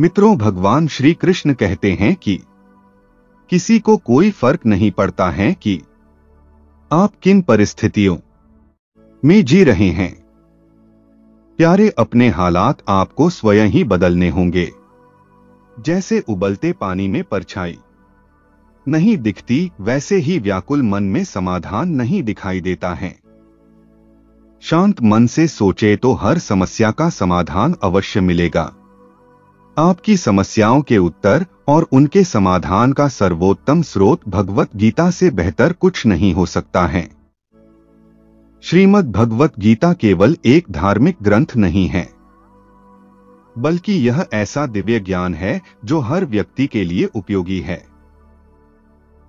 मित्रों, भगवान श्री कृष्ण कहते हैं कि किसी को कोई फर्क नहीं पड़ता है कि आप किन परिस्थितियों में जी रहे हैं। प्यारे, अपने हालात आपको स्वयं ही बदलने होंगे। जैसे उबलते पानी में परछाई नहीं दिखती, वैसे ही व्याकुल मन में समाधान नहीं दिखाई देता है। शांत मन से सोचे तो हर समस्या का समाधान अवश्य मिलेगा। आपकी समस्याओं के उत्तर और उनके समाधान का सर्वोत्तम स्रोत भगवत गीता से बेहतर कुछ नहीं हो सकता है। श्रीमद् भगवत गीता केवल एक धार्मिक ग्रंथ नहीं है, बल्कि यह ऐसा दिव्य ज्ञान है जो हर व्यक्ति के लिए उपयोगी है।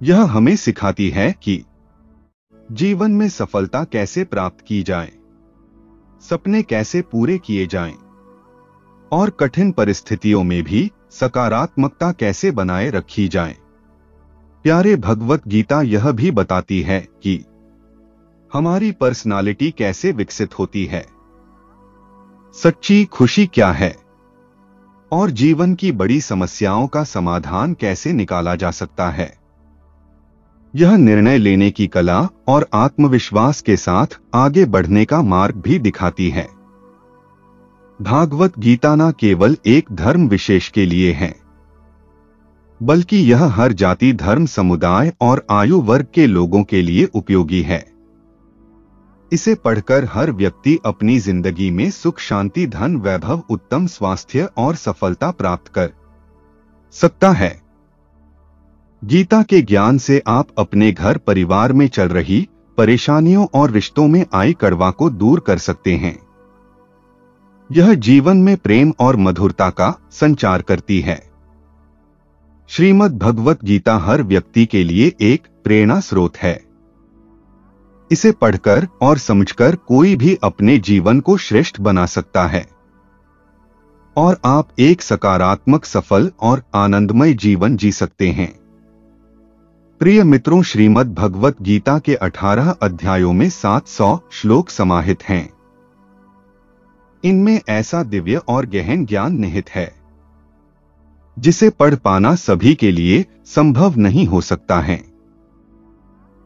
यह हमें सिखाती है कि जीवन में सफलता कैसे प्राप्त की जाए, सपने कैसे पूरे किए जाएं, और कठिन परिस्थितियों में भी सकारात्मकता कैसे बनाए रखी जाए। प्यारे, भगवत गीता यह भी बताती है कि हमारी पर्सनालिटी कैसे विकसित होती है, सच्ची खुशी क्या है, और जीवन की बड़ी समस्याओं का समाधान कैसे निकाला जा सकता है। यह निर्णय लेने की कला और आत्मविश्वास के साथ आगे बढ़ने का मार्ग भी दिखाती है। भागवत गीता न केवल एक धर्म विशेष के लिए है, बल्कि यह हर जाति, धर्म, समुदाय और आयु वर्ग के लोगों के लिए उपयोगी है। इसे पढ़कर हर व्यक्ति अपनी जिंदगी में सुख, शांति, धन, वैभव, उत्तम स्वास्थ्य और सफलता प्राप्त कर सकता है। गीता के ज्ञान से आप अपने घर परिवार में चल रही परेशानियों और रिश्तों में आई कड़वा को दूर कर सकते हैं। यह जीवन में प्रेम और मधुरता का संचार करती है। श्रीमद् भगवत गीता हर व्यक्ति के लिए एक प्रेरणा स्रोत है। इसे पढ़कर और समझकर कोई भी अपने जीवन को श्रेष्ठ बना सकता है और आप एक सकारात्मक, सफल और आनंदमय जीवन जी सकते हैं। प्रिय मित्रों, श्रीमद् भगवत गीता के 18 अध्यायों में 700 श्लोक समाहित हैं। इनमें ऐसा दिव्य और गहन ज्ञान निहित है जिसे पढ़ पाना सभी के लिए संभव नहीं हो सकता है।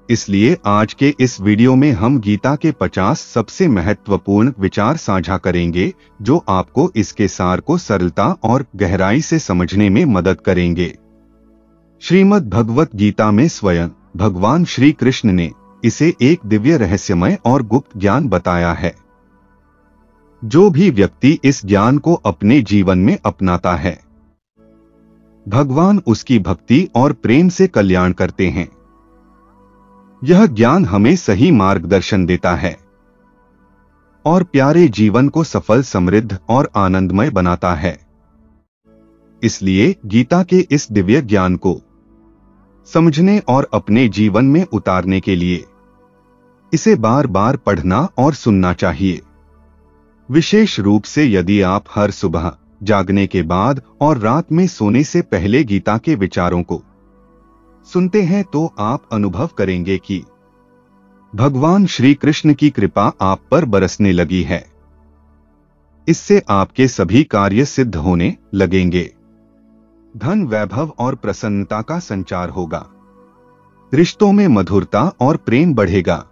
इसलिए आज के इस वीडियो में हम गीता के 50 सबसे महत्वपूर्ण विचार साझा करेंगे जो आपको इसके सार को सरलता और गहराई से समझने में मदद करेंगे। श्रीमद् भगवत गीता में स्वयं भगवान श्री कृष्ण ने इसे एक दिव्य, रहस्यमय और गुप्त ज्ञान बताया है। जो भी व्यक्ति इस ज्ञान को अपने जीवन में अपनाता है, भगवान उसकी भक्ति और प्रेम से कल्याण करते हैं। यह ज्ञान हमें सही मार्गदर्शन देता है और प्यारे जीवन को सफल, समृद्ध और आनंदमय बनाता है। इसलिए गीता के इस दिव्य ज्ञान को समझने और अपने जीवन में उतारने के लिए इसे बार बार पढ़ना और सुनना चाहिए। विशेष रूप से यदि आप हर सुबह जागने के बाद और रात में सोने से पहले गीता के विचारों को सुनते हैं तो आप अनुभव करेंगे कि भगवान श्री कृष्ण की कृपा आप पर बरसने लगी है। इससे आपके सभी कार्य सिद्ध होने लगेंगे। धन, वैभव और प्रसन्नता का संचार होगा। रिश्तों में मधुरता और प्रेम बढ़ेगा।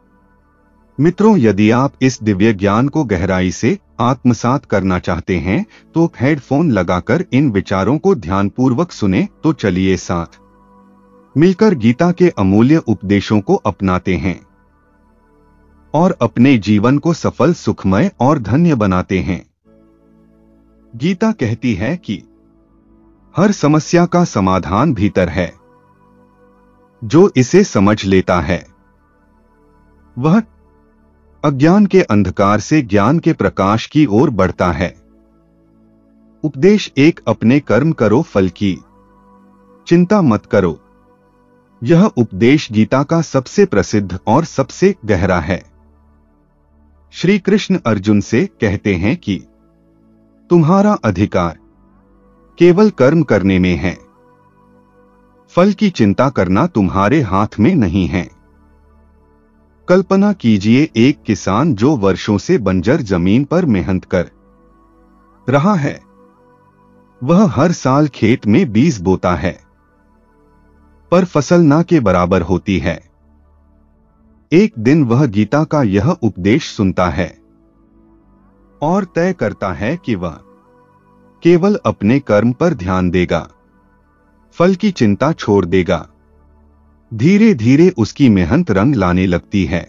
मित्रों, यदि आप इस दिव्य ज्ञान को गहराई से आत्मसात करना चाहते हैं तो हेडफोन लगाकर इन विचारों को ध्यानपूर्वक सुने। तो चलिए साथ मिलकर गीता के अमूल्य उपदेशों को अपनाते हैं और अपने जीवन को सफल, सुखमय और धन्य बनाते हैं। गीता कहती है कि हर समस्या का समाधान भीतर है। जो इसे समझ लेता है वह अज्ञान के अंधकार से ज्ञान के प्रकाश की ओर बढ़ता है। उपदेश 1, अपने कर्म करो, फल की चिंता मत करो। यह उपदेश गीता का सबसे प्रसिद्ध और सबसे गहरा है। श्री कृष्ण अर्जुन से कहते हैं कि तुम्हारा अधिकार केवल कर्म करने में है, फल की चिंता करना तुम्हारे हाथ में नहीं है। कल्पना कीजिए एक किसान जो वर्षों से बंजर जमीन पर मेहनत कर रहा है। वह हर साल खेत में बीज बोता है, पर फसल ना के बराबर होती है। एक दिन वह गीता का यह उपदेश सुनता है और तय करता है कि वह केवल अपने कर्म पर ध्यान देगा, फल की चिंता छोड़ देगा। धीरे धीरे उसकी मेहनत रंग लाने लगती है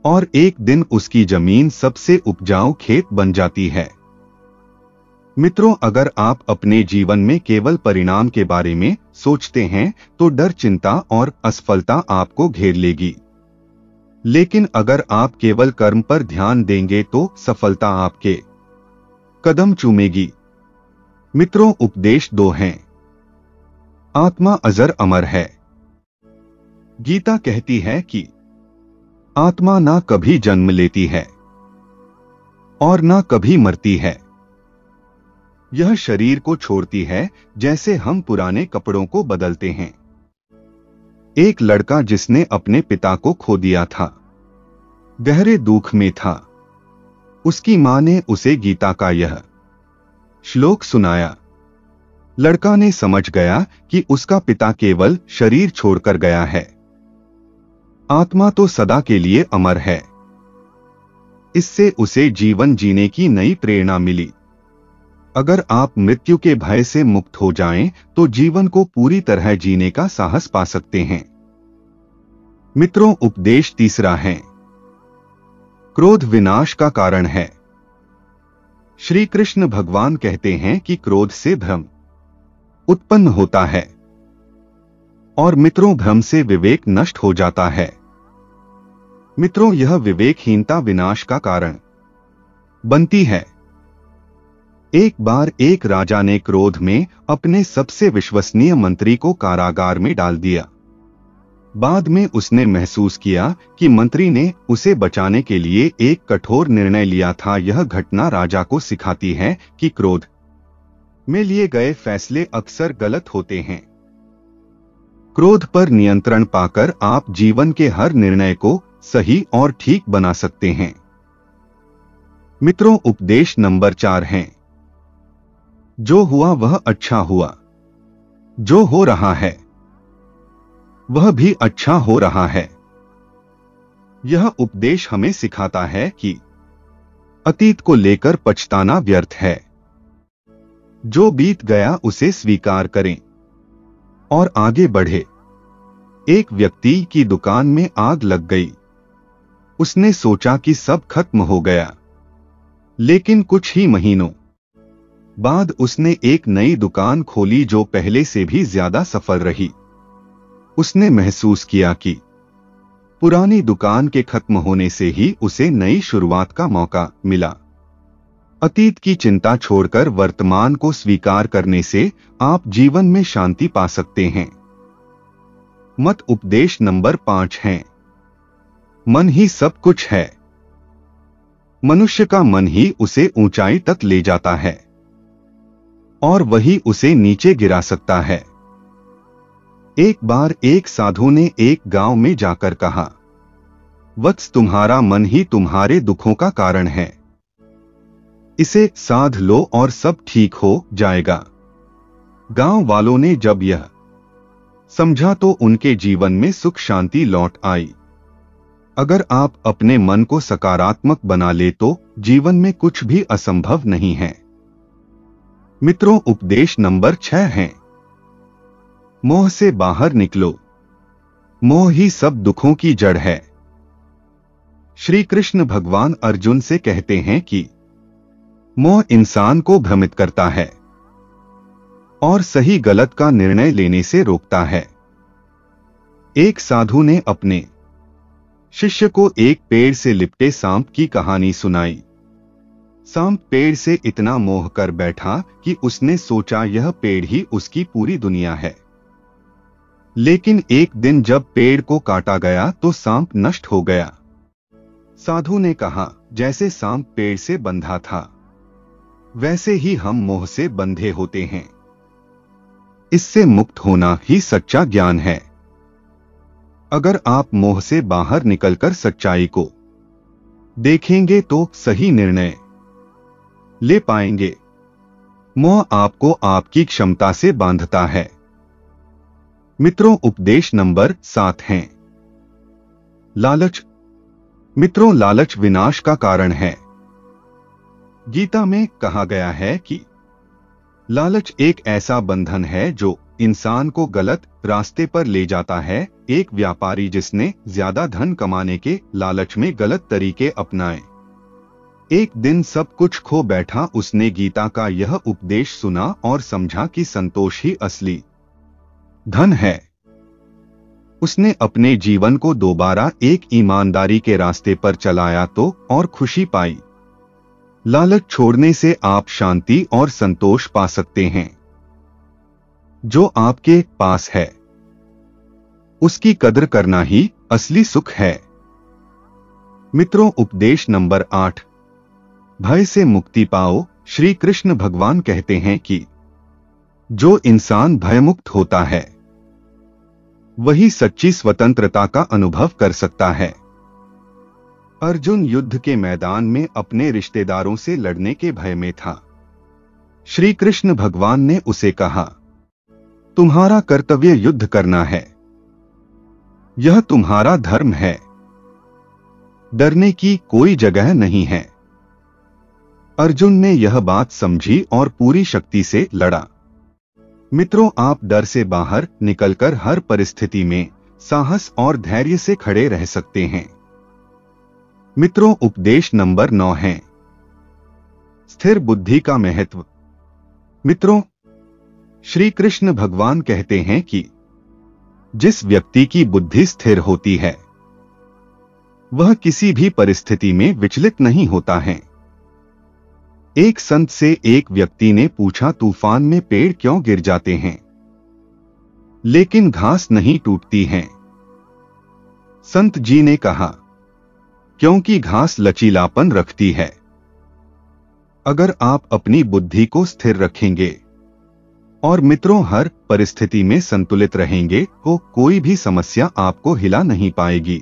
और एक दिन उसकी जमीन सबसे उपजाऊ खेत बन जाती है। मित्रों, अगर आप अपने जीवन में केवल परिणाम के बारे में सोचते हैं तो डर, चिंता और असफलता आपको घेर लेगी। लेकिन अगर आप केवल कर्म पर ध्यान देंगे तो सफलता आपके कदम चूमेगी। मित्रों, उपदेश 2 हैं। आत्मा अजर अमर है। गीता कहती है कि आत्मा ना कभी जन्म लेती है और ना कभी मरती है। यह शरीर को छोड़ती है जैसे हम पुराने कपड़ों को बदलते हैं। एक लड़का जिसने अपने पिता को खो दिया था, गहरे दुख में था। उसकी मां ने उसे गीता का यह श्लोक सुनाया। लड़का ने समझ गया कि उसका पिता केवल शरीर छोड़कर गया है, आत्मा तो सदा के लिए अमर है। इससे उसे जीवन जीने की नई प्रेरणा मिली। अगर आप मृत्यु के भय से मुक्त हो जाएं, तो जीवन को पूरी तरह जीने का साहस पा सकते हैं। मित्रों, उपदेश 3 है। क्रोध विनाश का कारण है। श्री कृष्ण भगवान कहते हैं कि क्रोध से भ्रम उत्पन्न होता है और मित्रों, भ्रम से विवेक नष्ट हो जाता है। मित्रों, यह विवेकहीनता विनाश का कारण बनती है। एक बार एक राजा ने क्रोध में अपने सबसे विश्वसनीय मंत्री को कारागार में डाल दिया। बाद में उसने महसूस किया कि मंत्री ने उसे बचाने के लिए एक कठोर निर्णय लिया था। यह घटना राजा को सिखाती है कि क्रोध में लिए गए फैसले अक्सर गलत होते हैं। क्रोध पर नियंत्रण पाकर आप जीवन के हर निर्णय को सही और ठीक बना सकते हैं। मित्रों, उपदेश नंबर 4 है। जो हुआ वह अच्छा हुआ। जो हो रहा है वह भी अच्छा हो रहा है। यह उपदेश हमें सिखाता है कि अतीत को लेकर पछताना व्यर्थ है। जो बीत गया उसे स्वीकार करें और आगे बढ़े। एक व्यक्ति की दुकान में आग लग गई। उसने सोचा कि सब खत्म हो गया, लेकिन कुछ ही महीनों बाद उसने एक नई दुकान खोली जो पहले से भी ज्यादा सफल रही। उसने महसूस किया कि पुरानी दुकान के खत्म होने से ही उसे नई शुरुआत का मौका मिला। अतीत की चिंता छोड़कर वर्तमान को स्वीकार करने से आप जीवन में शांति पा सकते हैं। मत उपदेश नंबर 5 है। मन ही सब कुछ है। मनुष्य का मन ही उसे ऊंचाई तक ले जाता है और वही उसे नीचे गिरा सकता है। एक बार एक साधु ने एक गांव में जाकर कहा, वत्स, तुम्हारा मन ही तुम्हारे दुखों का कारण है। इसे साध लो और सब ठीक हो जाएगा। गांव वालों ने जब यह समझा तो उनके जीवन में सुख शांति लौट आई। अगर आप अपने मन को सकारात्मक बना ले तो जीवन में कुछ भी असंभव नहीं है। मित्रों, उपदेश नंबर 6 है। मोह से बाहर निकलो। मोह ही सब दुखों की जड़ है। श्री कृष्ण भगवान अर्जुन से कहते हैं कि मोह इंसान को भ्रमित करता है और सही गलत का निर्णय लेने से रोकता है। एक साधु ने अपने शिष्य को एक पेड़ से लिपटे सांप की कहानी सुनाई। सांप पेड़ से इतना मोह कर बैठा कि उसने सोचा यह पेड़ ही उसकी पूरी दुनिया है। लेकिन एक दिन जब पेड़ को काटा गया तो सांप नष्ट हो गया। साधु ने कहा, जैसे सांप पेड़ से बंधा था वैसे ही हम मोह से बंधे होते हैं। इससे मुक्त होना ही सच्चा ज्ञान है। अगर आप मोह से बाहर निकलकर सच्चाई को देखेंगे तो सही निर्णय ले पाएंगे। मोह आपको आपकी क्षमता से बांधता है। मित्रों, उपदेश नंबर 7 है लालच। मित्रों, लालच विनाश का कारण है। गीता में कहा गया है कि लालच एक ऐसा बंधन है जो इंसान को गलत रास्ते पर ले जाता है। एक व्यापारी जिसने ज्यादा धन कमाने के लालच में गलत तरीके अपनाए, एक दिन सब कुछ खो बैठा। उसने गीता का यह उपदेश सुना और समझा कि संतोष ही असली धन है। उसने अपने जीवन को दोबारा एक ईमानदारी के रास्ते पर चलाया तो और खुशी पाई। लालच छोड़ने से आप शांति और संतोष पा सकते हैं। जो आपके पास है उसकी कदर करना ही असली सुख है। मित्रों, उपदेश नंबर 8 भय से मुक्ति पाओ। श्री कृष्ण भगवान कहते हैं कि जो इंसान भयमुक्त होता है वही सच्ची स्वतंत्रता का अनुभव कर सकता है। अर्जुन युद्ध के मैदान में अपने रिश्तेदारों से लड़ने के भय में था। श्री कृष्ण भगवान ने उसे कहा, तुम्हारा कर्तव्य युद्ध करना है, यह तुम्हारा धर्म है, डरने की कोई जगह नहीं है। अर्जुन ने यह बात समझी और पूरी शक्ति से लड़ा। मित्रों, आप डर से बाहर निकलकर हर परिस्थिति में साहस और धैर्य से खड़े रह सकते हैं। मित्रों, उपदेश नंबर 9 है स्थिर बुद्धि का महत्व। मित्रों, श्री कृष्ण भगवान कहते हैं कि जिस व्यक्ति की बुद्धि स्थिर होती है वह किसी भी परिस्थिति में विचलित नहीं होता है। एक संत से एक व्यक्ति ने पूछा, तूफान में पेड़ क्यों गिर जाते हैं लेकिन घास नहीं टूटती है? संत जी ने कहा, क्योंकि घास लचीलापन रखती है। अगर आप अपनी बुद्धि को स्थिर रखेंगे और मित्रों हर परिस्थिति में संतुलित रहेंगे तो कोई भी समस्या आपको हिला नहीं पाएगी।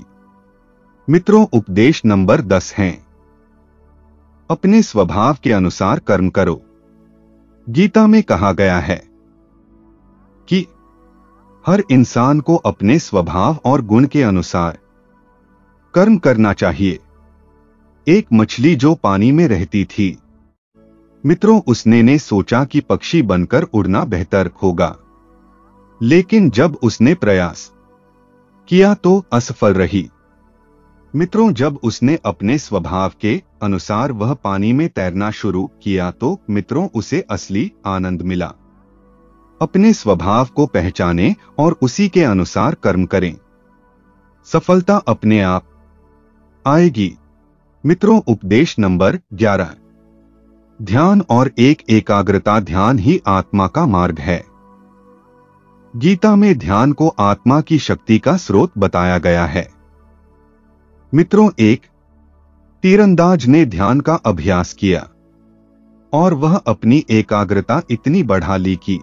मित्रों, उपदेश नंबर 10 है अपने स्वभाव के अनुसार कर्म करो। गीता में कहा गया है कि हर इंसान को अपने स्वभाव और गुण के अनुसार कर्म करना चाहिए। एक मछली जो पानी में रहती थी, मित्रों उसने सोचा कि पक्षी बनकर उड़ना बेहतर होगा, लेकिन जब उसने प्रयास किया तो असफल रही। मित्रों, जब उसने अपने स्वभाव के अनुसार वह पानी में तैरना शुरू किया तो मित्रों उसे असली आनंद मिला। अपने स्वभाव को पहचानें और उसी के अनुसार कर्म करें, सफलता अपने आप आएगी। मित्रों, उपदेश नंबर 11 ध्यान और एकाग्रता। ध्यान ही आत्मा का मार्ग है। गीता में ध्यान को आत्मा की शक्ति का स्रोत बताया गया है। मित्रों, एक तीरंदाज ने ध्यान का अभ्यास किया और वह अपनी एकाग्रता इतनी बढ़ा ली कि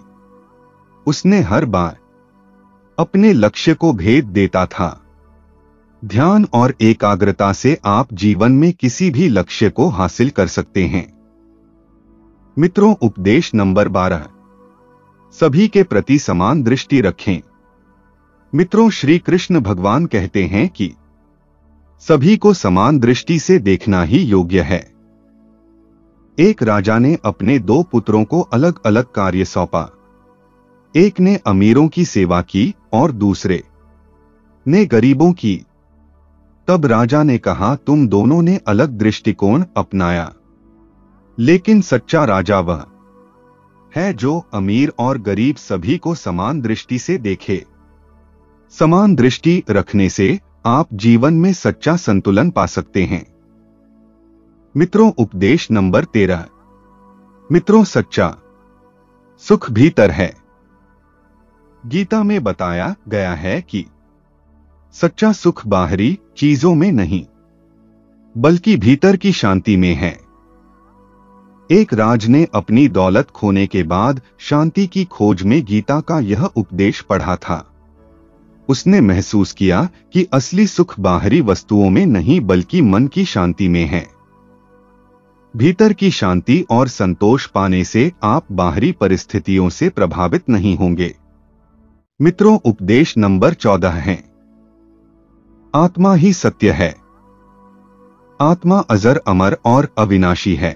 उसने हर बार अपने लक्ष्य को भेद देता था। ध्यान और एकाग्रता से आप जीवन में किसी भी लक्ष्य को हासिल कर सकते हैं। मित्रों, उपदेश नंबर 12 सभी के प्रति समान दृष्टि रखें। मित्रों, श्री कृष्ण भगवान कहते हैं कि सभी को समान दृष्टि से देखना ही योग्य है। एक राजा ने अपने 2 पुत्रों को अलग अलग कार्य सौंपा। एक ने अमीरों की सेवा की और दूसरे ने गरीबों की। तब राजा ने कहा, तुम दोनों ने अलग दृष्टिकोण अपनाया, लेकिन सच्चा राजा वह है जो अमीर और गरीब सभी को समान दृष्टि से देखे। समान दृष्टि रखने से आप जीवन में सच्चा संतुलन पा सकते हैं। मित्रों, उपदेश नंबर 13 मित्रों, सच्चा सुख भीतर है। गीता में बताया गया है कि सच्चा सुख बाहरी चीजों में नहीं बल्कि भीतर की शांति में है। एक राज ने अपनी दौलत खोने के बाद शांति की खोज में गीता का यह उपदेश पढ़ा था। उसने महसूस किया कि असली सुख बाहरी वस्तुओं में नहीं बल्कि मन की शांति में है। भीतर की शांति और संतोष पाने से आप बाहरी परिस्थितियों से प्रभावित नहीं होंगे। मित्रों, उपदेश नंबर 14 है, आत्मा ही सत्य है। आत्मा अजर, अमर और अविनाशी है।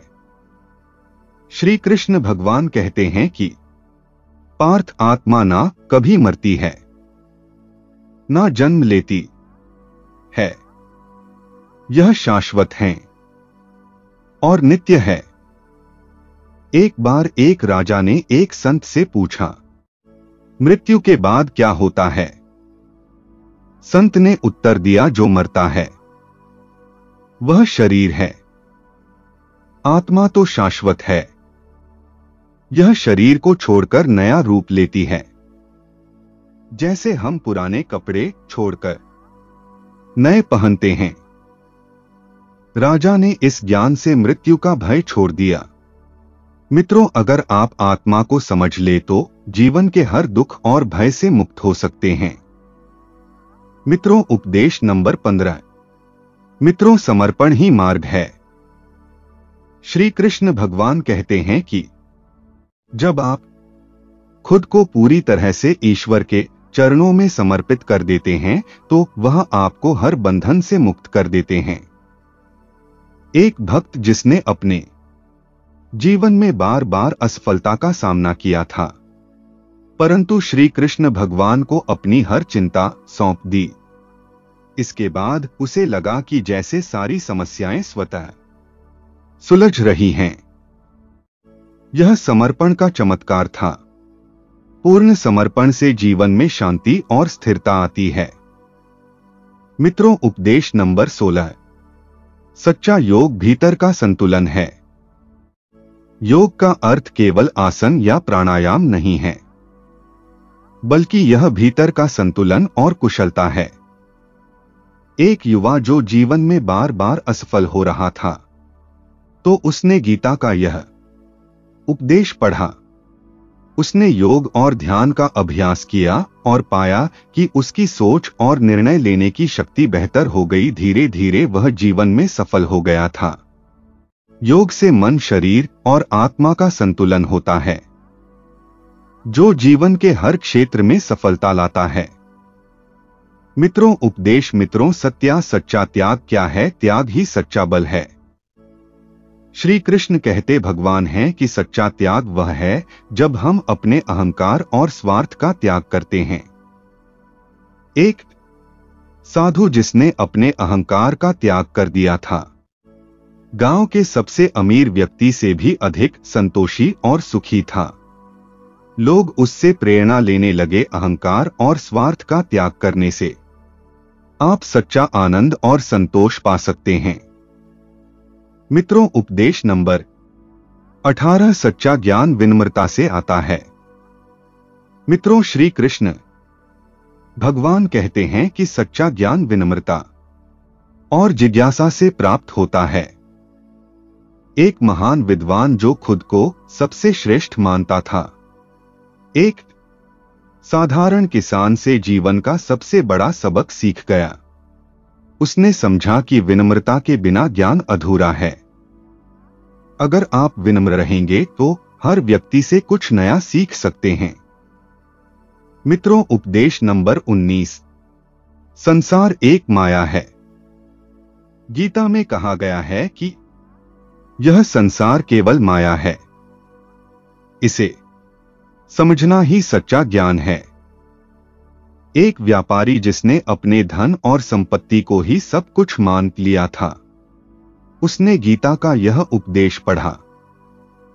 श्री कृष्ण भगवान कहते हैं कि पार्थ, आत्मा ना कभी मरती है, ना जन्म लेती है। यह शाश्वत है और नित्य है। एक बार एक राजा ने एक संत से पूछा, मृत्यु के बाद क्या होता है? संत ने उत्तर दिया, जो मरता है वह शरीर है। आत्मा तो शाश्वत है। यह शरीर को छोड़कर नया रूप लेती है, जैसे हम पुराने कपड़े छोड़कर नए पहनते हैं। राजा ने इस ज्ञान से मृत्यु का भय छोड़ दिया। मित्रों, अगर आप आत्मा को समझ ले तो जीवन के हर दुख और भय से मुक्त हो सकते हैं। मित्रों, उपदेश नंबर 15। मित्रों, समर्पण ही मार्ग है। श्री कृष्ण भगवान कहते हैं कि जब आप खुद को पूरी तरह से ईश्वर के चरणों में समर्पित कर देते हैं तो वह आपको हर बंधन से मुक्त कर देते हैं। एक भक्त जिसने अपने जीवन में बार बार असफलता का सामना किया था, परंतु श्री कृष्ण भगवान को अपनी हर चिंता सौंप दी। इसके बाद उसे लगा कि जैसे सारी समस्याएं स्वतः सुलझ रही हैं। यह समर्पण का चमत्कार था। पूर्ण समर्पण से जीवन में शांति और स्थिरता आती है। मित्रों, उपदेश नंबर 16। सच्चा योग भीतर का संतुलन है। योग का अर्थ केवल आसन या प्राणायाम नहीं है, बल्कि यह भीतर का संतुलन और कुशलता है। एक युवा जो जीवन में बार बार असफल हो रहा था, तो उसने गीता का यह उपदेश पढ़ा। उसने योग और ध्यान का अभ्यास किया और पाया कि उसकी सोच और निर्णय लेने की शक्ति बेहतर हो गई। धीरे धीरे वह जीवन में सफल हो गया था। योग से मन, शरीर और आत्मा का संतुलन होता है, जो जीवन के हर क्षेत्र में सफलता लाता है। मित्रों, उपदेश। मित्रों, सच्चा त्याग क्या है? त्याग ही सच्चा बल है। श्री कृष्ण कहते भगवान हैं कि सच्चा त्याग वह है जब हम अपने अहंकार और स्वार्थ का त्याग करते हैं। एक साधु जिसने अपने अहंकार का त्याग कर दिया था, गांव के सबसे अमीर व्यक्ति से भी अधिक संतोषी और सुखी था। लोग उससे प्रेरणा लेने लगे। अहंकार और स्वार्थ का त्याग करने से आप सच्चा आनंद और संतोष पा सकते हैं। मित्रों, उपदेश नंबर 18। सच्चा ज्ञान विनम्रता से आता है। मित्रों, श्री कृष्ण भगवान कहते हैं कि सच्चा ज्ञान विनम्रता और जिज्ञासा से प्राप्त होता है। एक महान विद्वान जो खुद को सबसे श्रेष्ठ मानता था, एक साधारण किसान से जीवन का सबसे बड़ा सबक सीख गया। उसने समझा कि विनम्रता के बिना ज्ञान अधूरा है। अगर आप विनम्र रहेंगे तो हर व्यक्ति से कुछ नया सीख सकते हैं। मित्रों, उपदेश नंबर 19। संसार एक माया है। गीता में कहा गया है कि यह संसार केवल माया है। इसे समझना ही सच्चा ज्ञान है। एक व्यापारी जिसने अपने धन और संपत्ति को ही सब कुछ मान लिया था, उसने गीता का यह उपदेश पढ़ा।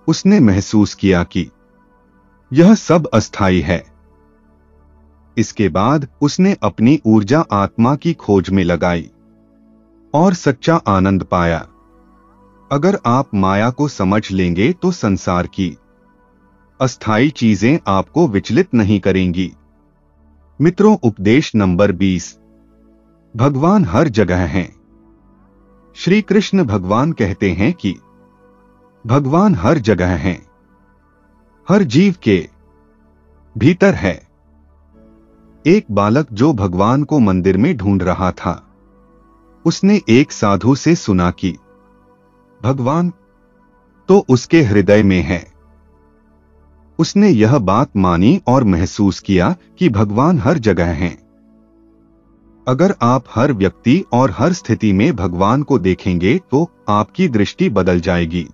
उसने महसूस किया कि यह सब अस्थायी है। इसके बाद उसने अपनी ऊर्जा आत्मा की खोज में लगाई और सच्चा आनंद पाया। अगर आप माया को समझ लेंगे तो संसार की अस्थायी चीजें आपको विचलित नहीं करेंगी। मित्रों, उपदेश नंबर 20। भगवान हर जगह हैं। श्री कृष्ण भगवान कहते हैं कि भगवान हर जगह हैं, हर जीव के भीतर है। एक बालक जो भगवान को मंदिर में ढूंढ रहा था, उसने एक साधु से सुना कि भगवान तो उसके हृदय में है। उसने यह बात मानी और महसूस किया कि भगवान हर जगह हैं। अगर आप हर व्यक्ति और हर स्थिति में भगवान को देखेंगे तो आपकी दृष्टि बदल जाएगी।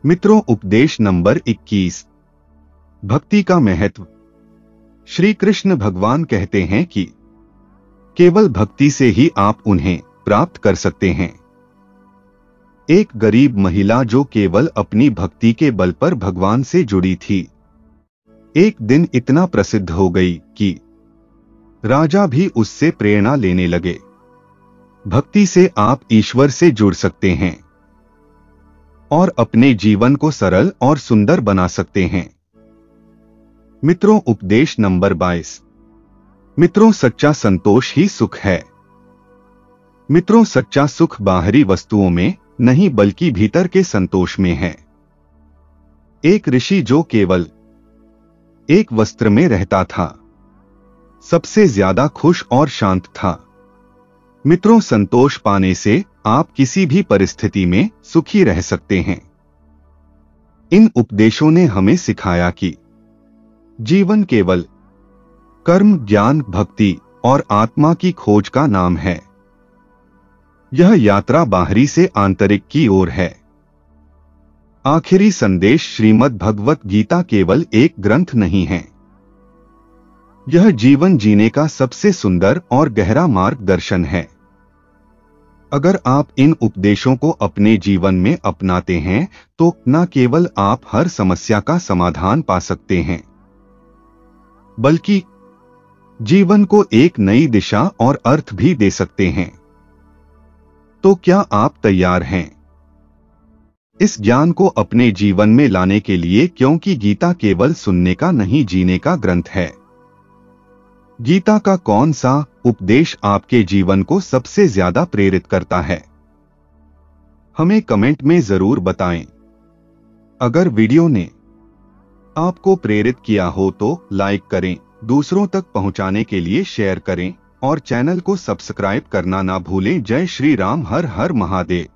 मित्रों, उपदेश नंबर 21। भक्ति का महत्व। श्री कृष्ण भगवान कहते हैं कि केवल भक्ति से ही आप उन्हें प्राप्त कर सकते हैं। एक गरीब महिला जो केवल अपनी भक्ति के बल पर भगवान से जुड़ी थी, एक दिन इतना प्रसिद्ध हो गई कि राजा भी उससे प्रेरणा लेने लगे। भक्ति से आप ईश्वर से जुड़ सकते हैं और अपने जीवन को सरल और सुंदर बना सकते हैं। मित्रों, उपदेश नंबर 22। मित्रों, सच्चा संतोष ही सुख है। मित्रों, सच्चा सुख बाहरी वस्तुओं में नहीं बल्कि भीतर के संतोष में है। एक ऋषि जो केवल एक वस्त्र में रहता था, सबसे ज्यादा खुश और शांत था। मित्रों, संतोष पाने से आप किसी भी परिस्थिति में सुखी रह सकते हैं। इन उपदेशों ने हमें सिखाया कि जीवन केवल कर्म, ज्ञान, भक्ति और आत्मा की खोज का नाम है। यह यात्रा बाहरी से आंतरिक की ओर है। आखिरी संदेश। श्रीमद् भगवत गीता केवल एक ग्रंथ नहीं है, यह जीवन जीने का सबसे सुंदर और गहरा मार्गदर्शन है। अगर आप इन उपदेशों को अपने जीवन में अपनाते हैं तो न केवल आप हर समस्या का समाधान पा सकते हैं, बल्कि जीवन को एक नई दिशा और अर्थ भी दे सकते हैं। तो क्या आप तैयार हैं इस ज्ञान को अपने जीवन में लाने के लिए? क्योंकि गीता केवल सुनने का नहीं, जीने का ग्रंथ है। गीता का कौन सा उपदेश आपके जीवन को सबसे ज्यादा प्रेरित करता है? हमें कमेंट में जरूर बताएं। अगर वीडियो ने आपको प्रेरित किया हो तो लाइक करें, दूसरों तक पहुंचाने के लिए शेयर करें और चैनल को सब्सक्राइब करना ना भूलें। जय श्री राम। हर हर महादेव।